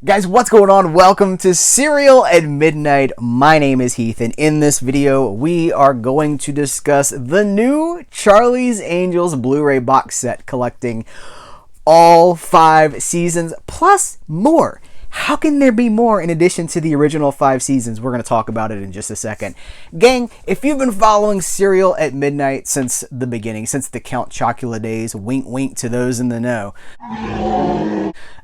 Guys, what's going on? Welcome to Serial at Midnight. My name is Heath, and in this video, we are going to discuss the new Charlie's Angels Blu-ray box set collecting all 5 seasons, plus more. How can there be more in addition to the original 5 seasons? We're going to talk about it in just a second. Gang, if you've been following Serial at Midnight since the beginning, since the Count Chocula days, wink wink to those in the know,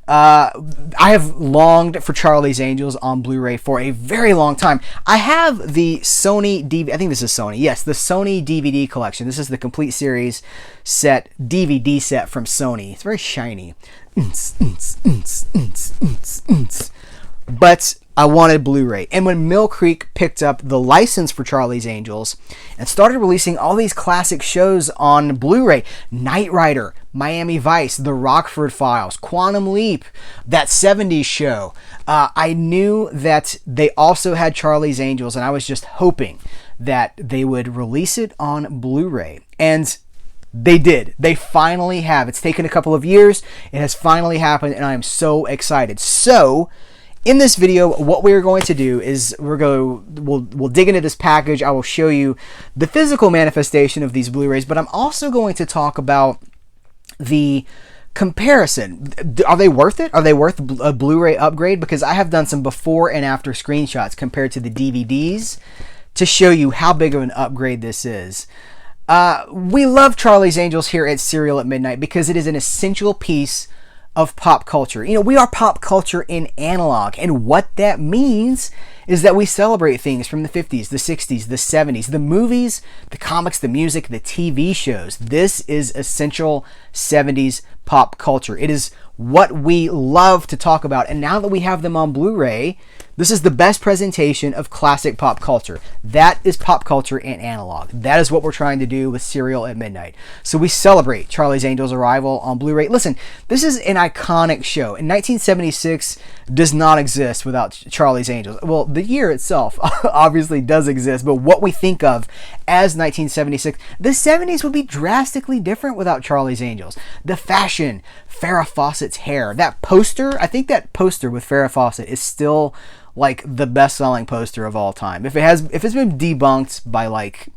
I have longed for Charlie's Angels on Blu-ray for a very long time. I have the Sony DVD, I think this is Sony, yes, the Sony DVD collection. This is the complete series set, DVD set from Sony. It's very shiny. But I wanted Blu-ray. And when Mill Creek picked up the license for Charlie's Angels and started releasing all these classic shows on Blu-ray, Knight Rider, Miami Vice, The Rockford Files, Quantum Leap, that 70s show, I knew that they also had Charlie's Angels, and I was just hoping that they would release it on Blu-ray. And they did. They finally have. It's taken a couple of years. It has finally happened, and I am so excited. So, in this video, what we're going to do is we'll dig into this package. I will show you the physical manifestation of these Blu-rays, but I'm also going to talk about the comparison. Are they worth it? Are they worth a Blu-ray upgrade? Because I have done some before and after screenshots compared to the DVDs to show you how big of an upgrade this is. We love Charlie's Angels here at Serial at Midnight because it is an essential piece of pop culture. You know, we are pop culture in analog, and what that means is that we celebrate things from the 50s, the 60s, the 70s, the movies, the comics, the music, the TV shows. This is essential 70s pop culture. It is what we love to talk about, and now that we have them on Blu-ray, this is the best presentation of classic pop culture. That is pop culture in analog. That is what we're trying to do with Serial at Midnight. So we celebrate Charlie's Angels' arrival on Blu-ray. Listen, this is an iconic show. In 1976 does not exist without Charlie's Angels. Well, the year itself obviously does exist, but what we think of as 1976, the 70s would be drastically different without Charlie's Angels. The fashion, Farrah Fawcett's hair, that poster, I think that poster with Farrah Fawcett is still like the best-selling poster of all time. If it's been debunked by, like,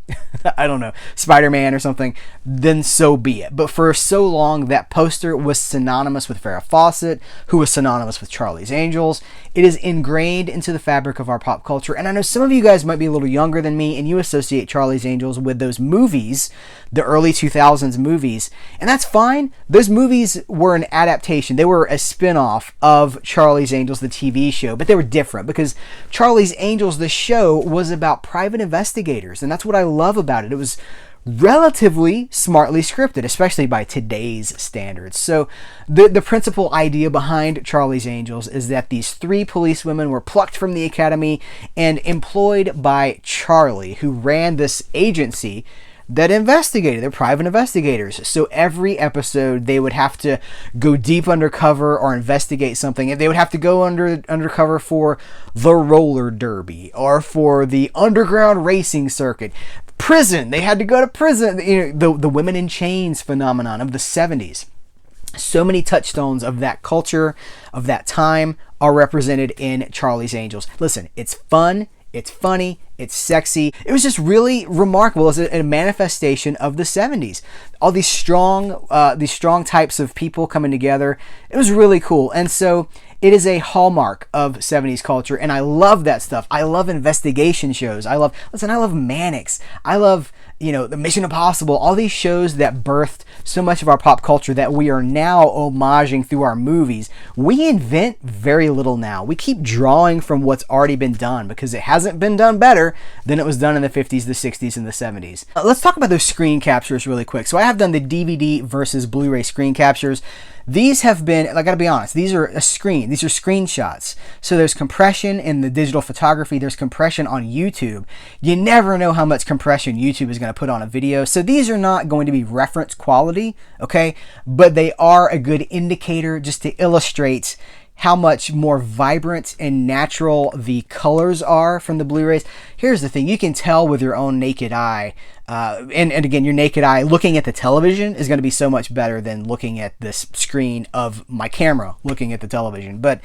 I don't know, Spider-Man or something, then so be it. But for so long, that poster was synonymous with Farrah Fawcett, who was synonymous with Charlie's Angels. It is ingrained into the fabric of our pop culture. And I know some of you guys might be a little younger than me, and you associate Charlie's Angels with those movies, the early 2000s movies. And that's fine. Those movies were an adaptation. They were a spin-off of Charlie's Angels, the TV show, but they were different, because Charlie's Angels, the show, was about private investigators, and that's what I love about it. It was relatively smartly scripted, especially by today's standards. So the principal idea behind Charlie's Angels is that these 3 policewomen were plucked from the academy and employed by Charlie, who ran this agency that investigated. They're private investigators. So every episode they would have to go deep undercover or investigate something. And they would have to go undercover for the roller derby or for the underground racing circuit. Prison. They had to go to prison. You know, the women in chains phenomenon of the 70s. So many touchstones of that culture, of that time, are represented in Charlie's Angels. Listen, it's fun. It's funny, it's sexy. It was just really remarkable as a manifestation of the 70s. All these strong types of people coming together. It was really cool. And so it is a hallmark of 70s culture, and I love that stuff. I love investigation shows. I love Mannix. I love, the Mission Impossible, all these shows that birthed so much of our pop culture that we are now homaging through our movies. We invent very little now. We keep drawing from what's already been done because it hasn't been done better than it was done in the 50s, the 60s, and the 70s. Let's talk about those screen captures really quick. So I have done the DVD versus Blu-ray screen captures. These have been, I gotta be honest, these are screenshots. So there's compression in the digital photography, there's compression on YouTube. You never know how much compression YouTube is gonna put on a video. So these are not going to be reference quality, okay? But they are a good indicator just to illustrate how much more vibrant and natural the colors are from the Blu-rays. Here's the thing, you can tell with your own naked eye, and again, your naked eye looking at the television is going to be so much better than looking at this screen of my camera looking at the television. But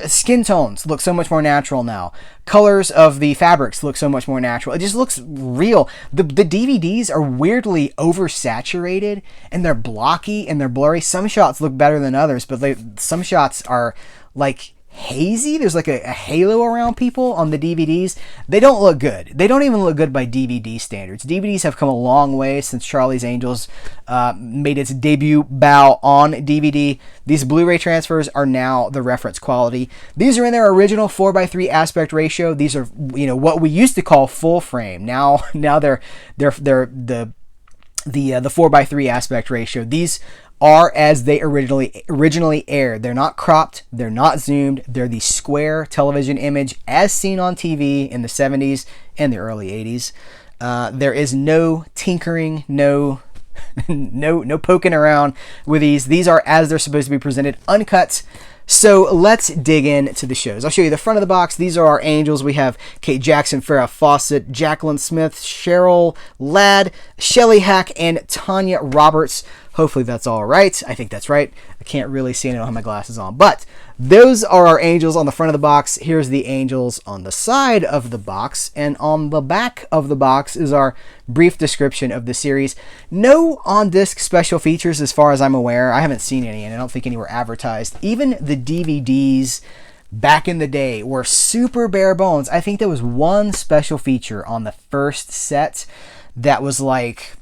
Skin tones look so much more natural now. Colors of the fabrics look so much more natural. It just looks real. The DVDs are weirdly oversaturated, and they're blocky and they're blurry. Some shots look better than others, but some shots are like hazy. There's like a halo around people on the DVDs. They don't look good. They don't even look good by DVD standards. DVDs have come a long way since Charlie's Angels made its debut on DVD. These Blu-ray transfers are now the reference quality. These are in their original 4:3 aspect ratio. These are, what we used to call full frame. Now they're the 4:3 aspect ratio. These are as they originally aired. They're not cropped, they're not zoomed, they're the square television image as seen on TV in the 70s and the early 80s. There is no tinkering, no poking around with these. These are as they're supposed to be presented, uncut. So let's dig into the shows. I'll show you the front of the box. These are our angels. We have Kate Jackson, Farrah Fawcett, Jacqueline Smith, Cheryl Ladd, Shelley Hack, and Tanya Roberts. Hopefully that's all right. I think that's right. I can't really see. I don't have my glasses on. But those are our angels on the front of the box. Here's the angels on the side of the box. And on the back of the box is our brief description of the series. No on-disc special features as far as I'm aware. I haven't seen any, and I don't think any were advertised. Even the DVDs back in the day were super bare bones. I think there was one special feature on the first set that was like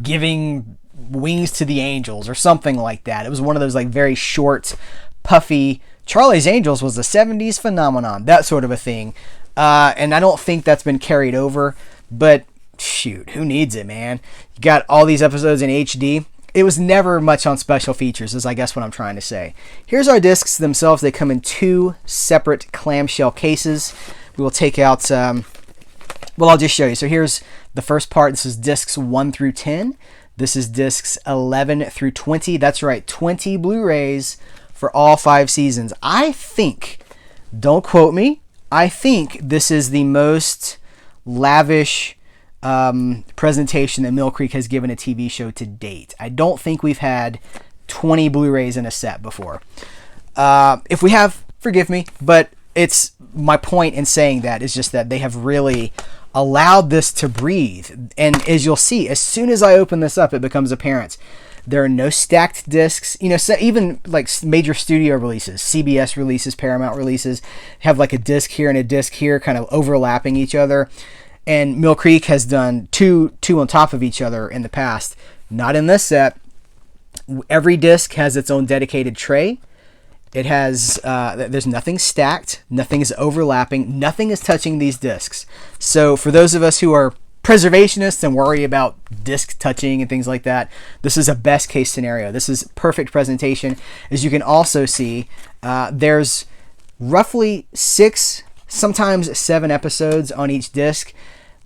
giving wings to the angels or something like that. It was one of those like very short, puffy. Charlie's Angels was a 70s phenomenon, that sort of a thing. And I don't think that's been carried over, but shoot, who needs it, man? You got all these episodes in HD. It was never much on special features, is I guess what I'm trying to say. Here's our discs themselves. They come in two separate clamshell cases. We will take out, I'll just show you. So here's the first part. This is discs 1 through 10. This is discs 11 through 20. That's right, 20 Blu-rays for all 5 seasons. I think, don't quote me, I think this is the most lavish presentation that Mill Creek has given a TV show to date. I don't think we've had 20 Blu-rays in a set before. If we have, forgive me, but it's my point in saying that is just that they have really allowed this to breathe. And as you'll see, as soon as I open this up, it becomes apparent. There are no stacked discs. So even like major studio releases, CBS releases, Paramount releases, have like a disc here and a disc here kind of overlapping each other. And Mill Creek has done two on top of each other in the past. Not in this set. Every disc has its own dedicated tray. It has, there's nothing stacked, nothing is overlapping, nothing is touching these discs. So for those of us who are preservationists and worry about disc touching and things like that, this is a best case scenario. This is perfect presentation. As you can also see, there's roughly 6, sometimes 7 episodes on each disc.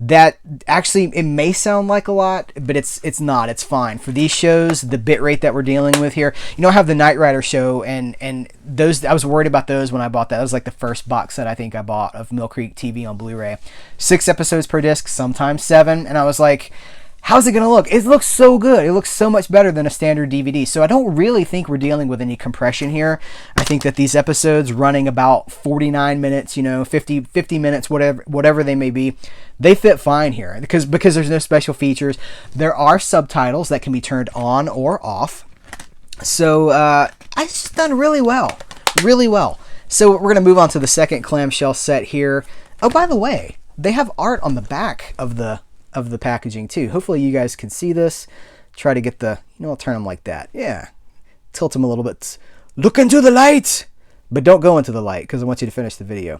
That actually, it may sound like a lot, but it's not. It's fine. For these shows, the bit rate that we're dealing with here, I have the Knight Rider show, and those, I was worried about those when I bought that. That was like the first box set I think I bought of Mill Creek TV on Blu-ray. 6 episodes per disc, sometimes 7, and I was like, how's it going to look? It looks so good. It looks so much better than a standard DVD. So I don't really think we're dealing with any compression here. I think that these episodes running about 49 minutes, 50 minutes, whatever they may be, they fit fine here because there's no special features. There are subtitles that can be turned on or off. So it's done really well. Really well. So we're going to move on to the second clamshell set here. Oh, by the way, they have art on the back of the packaging too. Hopefully you guys can see this. Try to get I'll turn them like that. Yeah. Tilt them a little bit. Look into the light! But don't go into the light because I want you to finish the video.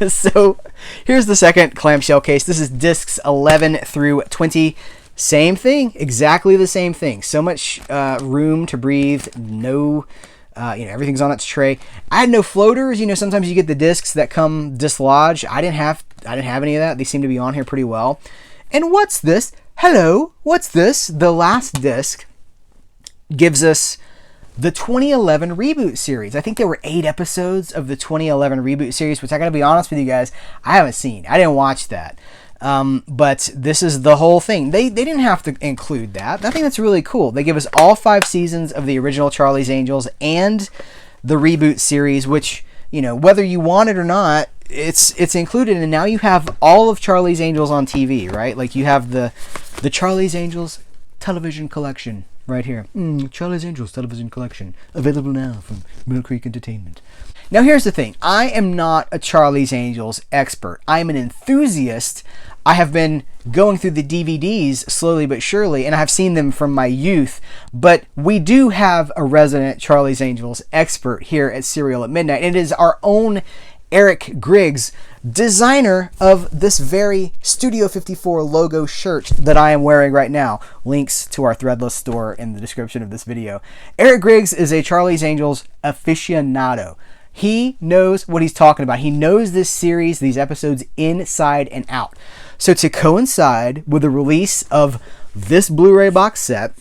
So here's the second clamshell case. This is discs 11 through 20. Same thing. Exactly the same thing. So much room to breathe. No... everything's on its tray. I had no floaters. Sometimes you get the discs that come dislodged. I didn't have any of that. They seem to be on here pretty well. And what's this? Hello, what's this? The last disc gives us the 2011 reboot series. I think there were 8 episodes of the 2011 reboot series, which I gotta be honest with you guys, I haven't seen. I didn't watch that. But this is the whole thing. They didn't have to include that. I think that's really cool. They give us all 5 seasons of the original Charlie's Angels and the reboot series, which, you know, whether you want it or not, it's included, and now you have all of Charlie's Angels on TV, right? Like, you have the Charlie's Angels television collection right here. Charlie's Angels television collection, available now from Mill Creek Entertainment. Now, here's the thing. I am not a Charlie's Angels expert. I am an enthusiast. I have been going through the DVDs slowly but surely, and I have seen them from my youth. But we do have a resident Charlie's Angels expert here at Serial at Midnight. It is our own Eric Griggs, designer of this very Studio 54 logo shirt that I am wearing right now. Links to our Threadless store in the description of this video. Eric Griggs is a Charlie's Angels aficionado. He knows what he's talking about. He knows this series, these episodes, inside and out. So to coincide with the release of this Blu-ray box set,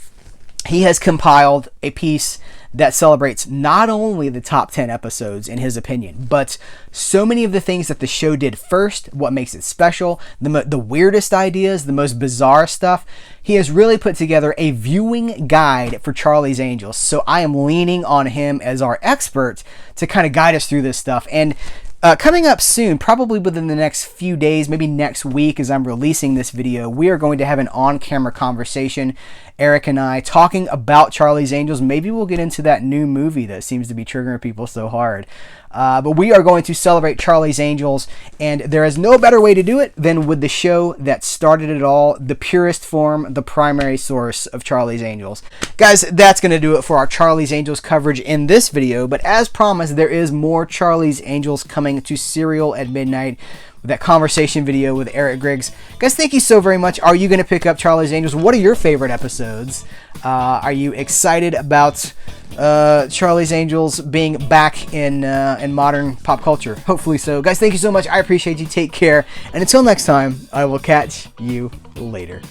he has compiled a piece that celebrates not only the top 10 episodes, in his opinion, but so many of the things that the show did first, what makes it special, the weirdest ideas, the most bizarre stuff. He has really put together a viewing guide for Charlie's Angels. So I am leaning on him as our expert to kind of guide us through this stuff. And coming up soon, probably within the next few days, maybe next week as I'm releasing this video, we are going to have an on-camera conversation, Eric and I, talking about Charlie's Angels. Maybe we'll get into that new movie that seems to be triggering people so hard. But we are going to celebrate Charlie's Angels, and there is no better way to do it than with the show that started it all, the purest form, the primary source of Charlie's Angels. Guys, that's going to do it for our Charlie's Angels coverage in this video, but as promised, there is more Charlie's Angels coming to Serial at Midnight, with that conversation video with Eric Griggs. Guys, thank you so very much. Are you going to pick up Charlie's Angels? What are your favorite episodes? Are you excited about Charlie's Angels being back in modern pop culture? Hopefully so. Guys, thank you so much. I appreciate you. Take care. And until next time, I will catch you later.